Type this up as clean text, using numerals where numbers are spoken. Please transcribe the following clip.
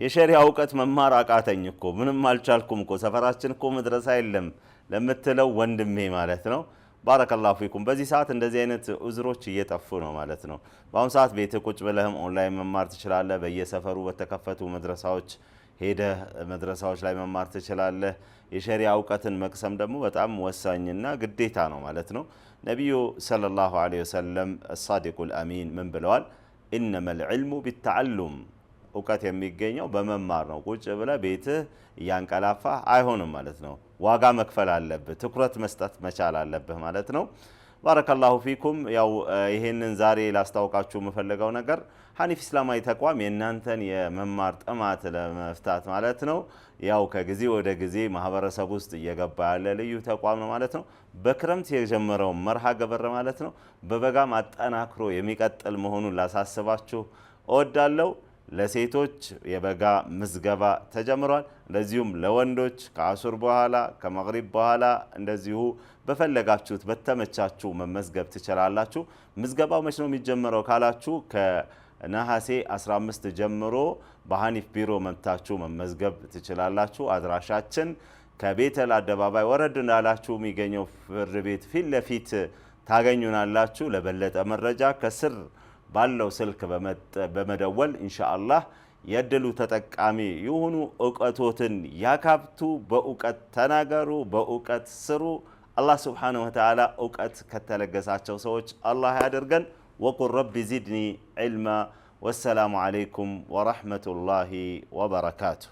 የሸሪዓ እውቀት መማር አቃተኝ እኮ ምንም አልቻልኩም እኮ ሰፈራችን እኮ መድረሳ የለም ለምትለው ወንድሜ ማለት ነው ባረከላሁ ፊኩም በዚህ ሰዓት እንደዚህ አይነት ዑዝሮች እየጠፉ ነው ማለት ነው በአሁን ሰዓት ቤት ቁጭ ብለህም ኦንላይን መማር ትችላለህ በየሰፈሩ በተከፈቱ መድረሳዎች ሄደህ መድረሳዎች ላይ መማር ትችላለህ የሸሪዓ እውቀትን መቅሰም ደግሞ በጣም ወሳኝና ግዴታ ነው ማለት ነው ነብዩ ሰለላሁ ዐለይሂ ወሰለም الصادقul አሚን ምን ብለዋል انما العلم بالتعلم እውቀት የሚገኘው በመማር ነው ቁጭ ብለህ ቤትህ ያንቀላፋ አይሆንም ማለት ነው ዋጋ መክፈል አለብህ ትኩረት መስጠት መቻል አለብህ ማለት ነው ባረከላሁ ፊኩም ያው ይሄንን ዛሬ ላስታውቃችሁ የምፈልገው ነገር ሐኒፍ እስላማዊ ተቋም የናንተን የመማር ጥማት ለመፍታት ማለት ነው ያው ከጊዜ ወደ ጊዜ ማህበረሰብ ውስጥ እየገባ ያለ ልዩ ተቋም ነው ማለት ነው በክረምት የጀመረው መርሃ ገበር ማለት ነው በበጋም አጠናክሮ የሚቀጥል መሆኑን ላሳስባችሁ እወዳለሁ ለሴቶች የበጋ ምዝገባ ተጀምሯል እንደዚሁም ለወንዶች ከአሱር በኋላ ከመግሪብ በኋላ እንደዚሁ በፈለጋችሁት በተመቻችሁ መመዝገብ ትችላላችሁ ምዝገባው መቼ ነው የሚጀምረው ካላችሁ ከነሐሴ 15 ጀምሮ በሐኒፍ ቢሮ መምታችሁ መመዝገብ ትችላላችሁ አድራሻችን ከቤተል አደባባይ ወረድ እንዳላችሁ የሚገኘው ፍርድ ቤት ፊት ለፊት ታገኙናላችሁ ለበለጠ መረጃ ከስር ባለው ስልክ በመደወል ኢንሻአላህ የድሉ ተጠቃሚ ይሁኑ ዕውቀቶትን ያካብቱ በዕውቀት ተናገሩ በዕውቀት ስሩ አላህ Subhanahu Wa Ta'ala ዕውቀት ከተለገሳቸው ሰዎች አላህ ያደርገን ወቁል ረቢ ዚድኒ ዒልማ ወሰላሙ ዐለይኩም ወራህመቱላሂ ወበረካቱ